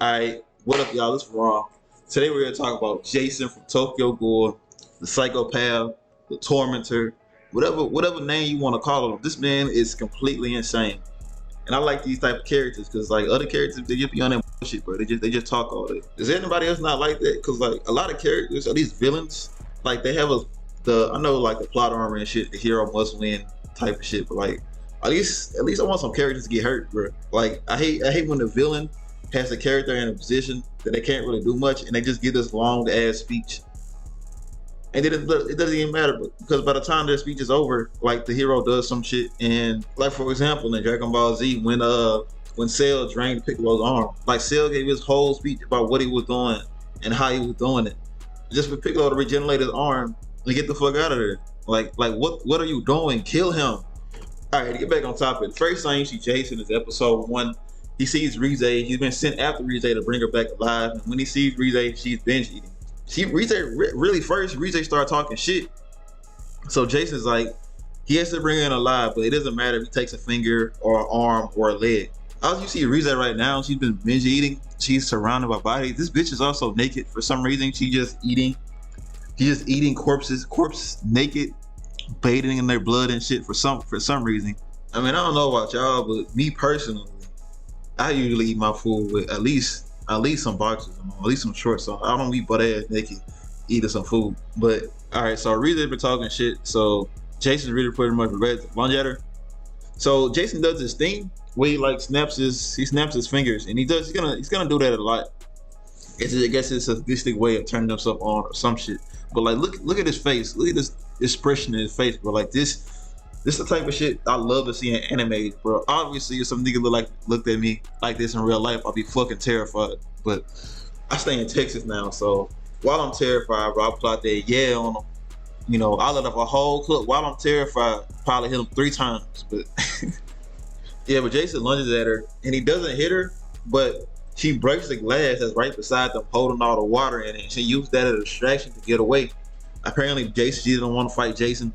Alright, what up, y'all? It's Raw. Today we're gonna talk about Jason from Tokyo Ghoul, the psychopath, the tormentor, whatever name you want to call him. This man is completely insane, and I like these type of characters because like other characters, they just be on that bullshit, bro. They just talk all day. Is anybody else not like that? Because like a lot of characters, or these villains, like they have I know like the plot armor and shit, the hero must win type of shit, but like at least I want some characters to get hurt, bro. Like I hate when the villain has the character in a position that they can't really do much, and they just give this long ass speech, and then it doesn't even matter because by the time their speech is over, like the hero does some shit, and like for example in Dragon Ball Z when Cell drained Piccolo's arm, like Cell gave his whole speech about what he was doing and how he was doing it, just for Piccolo to regenerate his arm and get the fuck out of there. Like what are you doing? Kill him. All right, to get back on topic, first time you see Jason is episode 1. He sees Rize. He's been sent after Rize to bring her back alive. And when he sees Rize, she's binge eating. Really first, Rize started talking shit. So Jason's like, he has to bring her in alive, but it doesn't matter if he takes a finger or an arm or a leg. As you see Rize right now, she's been binge eating. She's surrounded by bodies. This bitch is also naked for some reason. She's just eating corpse naked, bathing in their blood and shit for some reason. I mean, I don't know about y'all, but me personally, I usually eat my food with at least some boxers on, at least some shorts on. I don't eat butt ass naked eating some food. But all right, so Rize been talking shit. So Jason really pretty much red lunge at her. So Jason does this thing where he like snaps his fingers, and he's gonna do that a lot. I guess it's a sadistic way of turning himself on or some shit. But like look at his face. Look at this expression in his face, bro. Like this is the type of shit I love to see in anime, bro. Obviously, if some nigga looked at me like this in real life, I'd be fucking terrified. But I stay in Texas now, so while I'm terrified, bro, I pull out that yeah on him. You know, I let up a whole clip while I'm terrified. Probably hit him 3 times, but yeah. But Jason lunges at her, and he doesn't hit her, but she breaks the glass that's right beside them, holding all the water in it. And she used that as a distraction to get away. Apparently, she didn't want to fight Jason,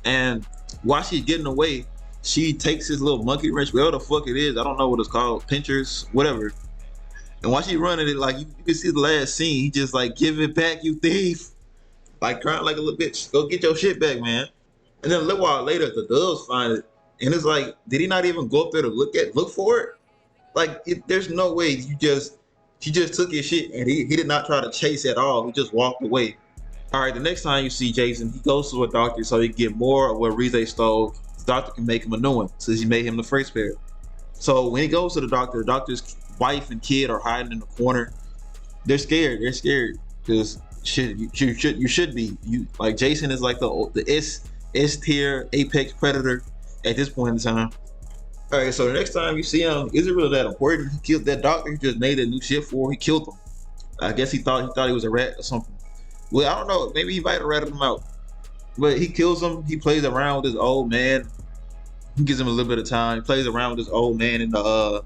and while she's getting away, she takes his little monkey wrench, whatever the fuck it is, I don't know what it's called, pinchers, whatever. And while she running it, like you can see the last scene, he just like, give it back, you thief. Like crying like a little bitch. Go get your shit back, man. And then a little while later, the doves find it, and it's like, did he not even go up there to look for it? Like, there's no way she just took his shit, and he did not try to chase at all. He just walked away. All right, the next time you see Jason, he goes to a doctor so he can get more of what Rize stole. The doctor can make him a new one since he made him the first pair. So when he goes to the doctor's wife and kid are hiding in the corner. They're scared because you should be. You like Jason is like the S tier apex predator at this point in time. All right, so the next time you see him, is it really that important? He killed that doctor. He just made a new shit for. He killed him. I guess he thought he was a rat or something. Well, I don't know. Maybe he might have ratted him out. But he kills him. He plays around with his old man. He gives him a little bit of time. He plays around with his old man in the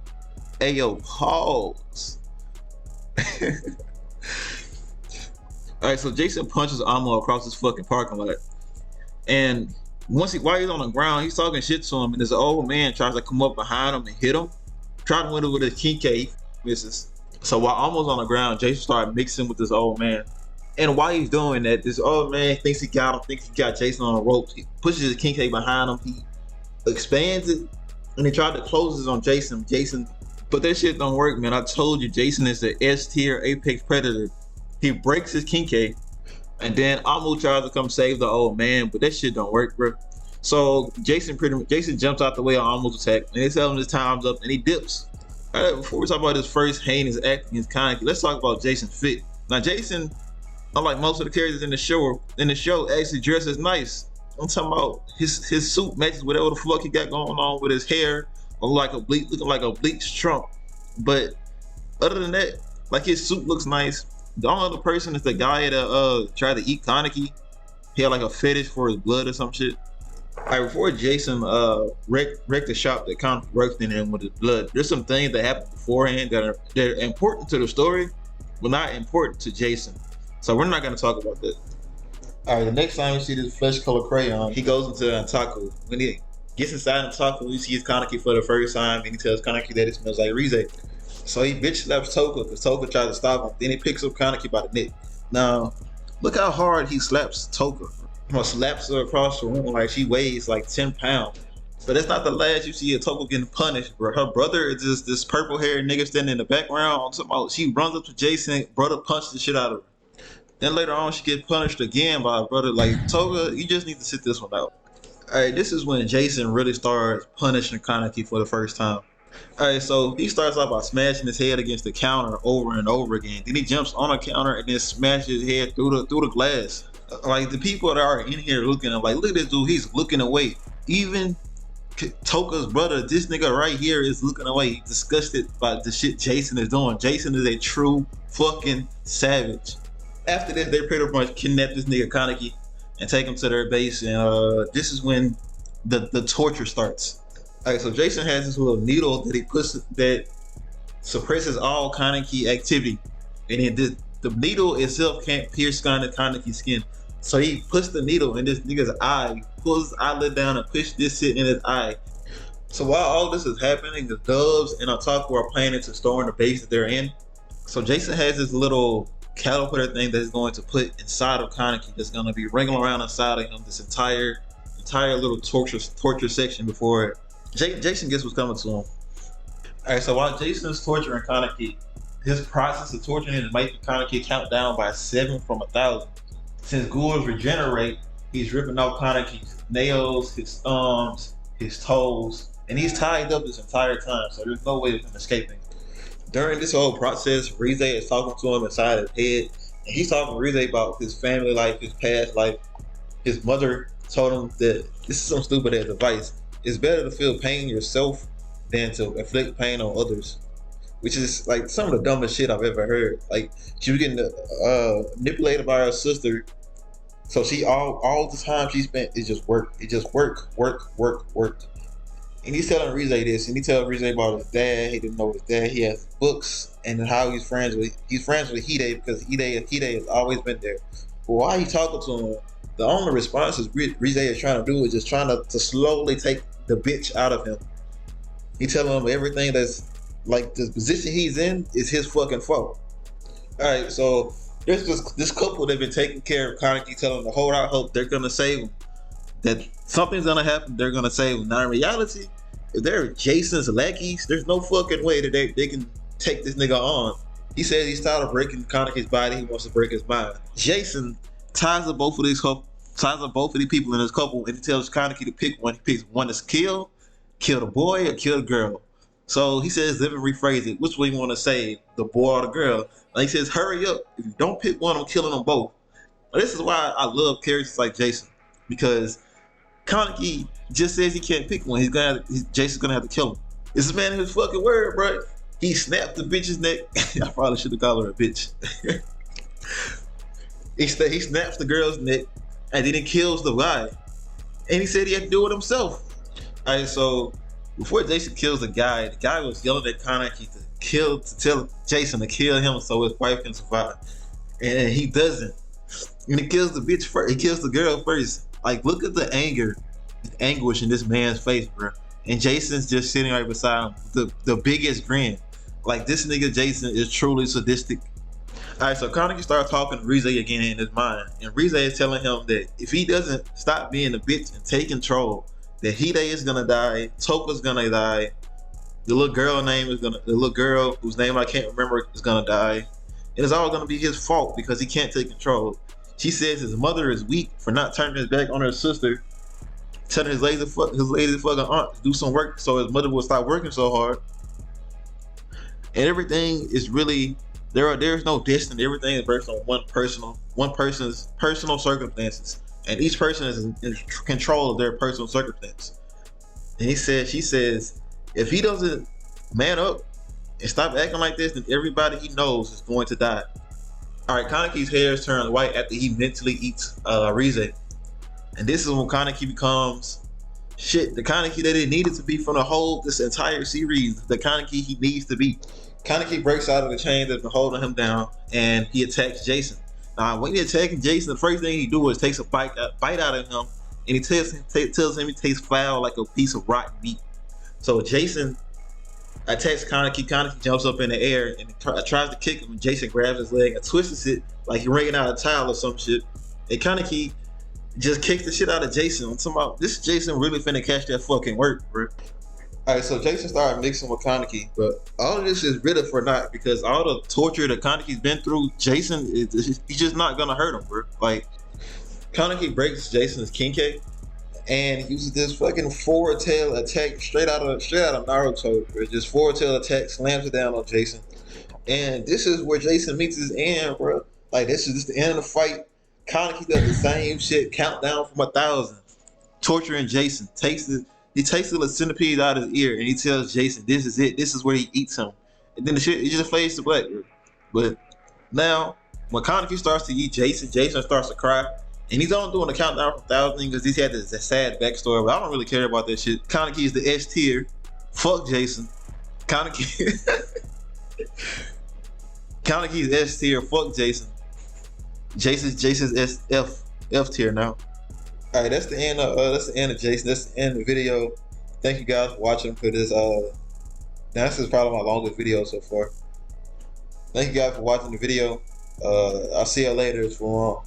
Ayo, pause. Alright, so Jason punches Amo across his fucking parking lot. And while he's on the ground, he's talking shit to him, and this old man tries to come up behind him and hit him. Tried to win it with his kinke, misses. So while Amo's on the ground, Jason started mixing with this old man. And while he's doing that, this old man thinks he got Jason on the ropes. He pushes his kinke behind him. He expands it, and he tried to close it on Jason. But that shit don't work, man. I told you, Jason is the S tier apex predator. He breaks his kinke, and then Amo tries to come save the old man, but that shit don't work, bro. So Jason jumps out the way of Amo's attack, and they tell him his time's up, and he dips. All right, before we talk about his first heinous act against Kaneki, let's talk about Jason's fit. Now Jason, unlike most of the characters in the show actually dresses nice. I'm talking about his suit matches whatever the fuck he got going on with his hair, or looking like a bleached Trump. But other than that, like his suit looks nice. The only other person is the guy that tried to eat Kaneki. He had like a fetish for his blood or some shit. Alright, before Jason wrecked the shop that Kaneki worked in him with his blood, there's some things that happened beforehand that are important to the story, but not important to Jason. So we're not gonna talk about that. Alright, the next time you see this flesh color crayon, he goes into Antaku. When he gets inside Antaku, he sees Kaneki for the first time, and he tells Kaneki that it smells like Rize. So he bitch slaps Toka because Toka tries to stop him. Then he picks up Kaneki by the neck. Now, look how hard he slaps Toka. Or slaps her across the room like she weighs like 10 pounds. But that's not the last you see of Toka getting punished, bro. Her brother is just this purple haired nigga standing in the background. She runs up to Jason, brother punches the shit out of her. Then later on, she gets punished again by her brother. Like, Toga, you just need to sit this one out. Alright, this is when Jason really starts punishing Kaneki for the first time. Alright, so he starts off by smashing his head against the counter over and over again. Then he jumps on a counter and then smashes his head through the glass. Like, the people that are in here looking at him, like, look at this dude, he's looking away. Even Toka's brother, this nigga right here, is looking away. He's disgusted by the shit Jason is doing. Jason is a true fucking savage. After this, they pretty much kidnap this nigga Kaneki and take him to their base, and this is when the torture starts. Alright, so Jason has this little needle that he puts that suppresses all Kaneki activity, and the needle itself can't pierce Kaneki's skin. So he puts the needle in this nigga's eye, pulls his eyelid down and pushes this shit in his eye. So while all this is happening, the Doves and Otaku are planning to storm the base that they're in. So Jason has this little caterpillar thing that he's going to put inside of Kaneki that's going to be wriggling around inside of him this entire little torture section before Jason gets what's coming to him. Alright, so while Jason is torturing Kaneki, his process of torturing him is making Kaneki count down by 7 from 1,000. Since ghouls regenerate, he's ripping off Kaneki's nails, his thumbs, his toes, and he's tied up this entire time, so there's no way of him escaping. During this whole process, Rize is talking to him inside his head, and he's talking to Rize about his family life, his past life. His mother told him that this is some stupid ass advice. It's better to feel pain yourself than to inflict pain on others. Which is like some of the dumbest shit I've ever heard. Like, she was getting manipulated by her sister, so she all the time she spent is just work. It just work. And he's telling Rize this, and he tells Rize about his dad. He didn't know his dad. He has books, and how he's friends with Hide because Hide has always been there. But while he's talking to him, the only response Rize is trying to do is just trying to slowly take the bitch out of him. He telling him everything that's like the position he's in is his fucking fault. Alright, so there's this couple that been taking care of Kaneki, telling him to hold out hope they're gonna save him. That something's gonna happen, they're gonna save him. Now in reality, if they're Jason's lackeys, there's no fucking way that they can take this nigga on. He says he's tired of breaking Kaneki's body, he wants to break his mind. Jason ties up both of these people in this couple, and he tells Kaneki to pick one. He picks one to kill the boy or kill the girl. So he says, let me rephrase it. Which one you want to save, the boy or the girl? And he says, hurry up. If you don't pick one, I'm killing them both. Now, this is why I love characters like Jason, because Kaneki just says he can't pick one. Jason's gonna have to kill him. This man his fucking word, bro. He snapped the bitch's neck. I probably should have called her a bitch. He snaps the girl's neck, and then he kills the guy. And he said he had to do it himself. All right, so before Jason kills the guy was yelling at Kaneki to tell Jason to kill him so his wife can survive. And he doesn't. And he kills the bitch first. He kills the girl first. Like, look at the anger and anguish in this man's face, bro. And Jason's just sitting right beside him, the biggest grin. Like, this nigga Jason is truly sadistic. Alright, so Kaneki starts talking to Rize again in his mind. And Rize is telling him that if he doesn't stop being a bitch and take control, that Hide is gonna die, Toka's gonna die, the little girl whose name I can't remember is gonna die. And it's all gonna be his fault because he can't take control. She says his mother is weak for not turning his back on her sister, telling his lazy fucking aunt to do some work so his mother will stop working so hard. And everything is really there's no destiny. Everything is based on one person's personal circumstances. And each person is in control of their personal circumstance. And she says, if he doesn't man up and stop acting like this, then everybody he knows is going to die. Alright, Kaneki's hair turns white after he mentally eats Rize. And this is when Kaneki becomes the Kaneki that it needed to be from this entire series, the Kaneki he needs to be. Kaneki breaks out of the chain that's been holding him down, and he attacks Jason. Now, when he attacking Jason, the first thing he do is takes a bite out of him, and he tells him he tastes foul like a piece of rotten meat. So Jason attacks Kaneki. Kaneki jumps up in the air and tries to kick him. And Jason grabs his leg and twists it like he's wringing out a towel or some shit. And Kaneki just kicks the shit out of Jason. I'm talking about this Jason really finna catch that fucking work, bro. All right, so Jason started mixing with Kaneki, but all of this is bitter for naught because all the torture that Kaneki's been through, Jason, he's just not gonna hurt him, bro. Like, Kaneki breaks Jason's Kinke and uses this fucking forward tail attack straight out of Naruto, bro. Just forward tail attack, slams it down on Jason. And this is where Jason meets his end, bro. Like, this is just the end of the fight. Kaneki does the same shit, countdown from 1,000, torturing Jason. He takes the centipede out of his ear and he tells Jason, "This is it. This is where he eats him." And then the shit, it just fades to black. But now, when Kaneki starts to eat Jason, Jason starts to cry. And he's only doing the countdown from 1,000 because he's had this sad backstory. But I don't really care about that shit. Kaneki is the S tier. Fuck Jason. Kaneki. Kaneki's S tier. Fuck Jason. Jason's F tier now. All right, that's the end of Jason. That's the end of the video. Thank you guys for watching for this. This is probably my longest video so far. Thank you guys for watching the video. I'll see you later. It's for long.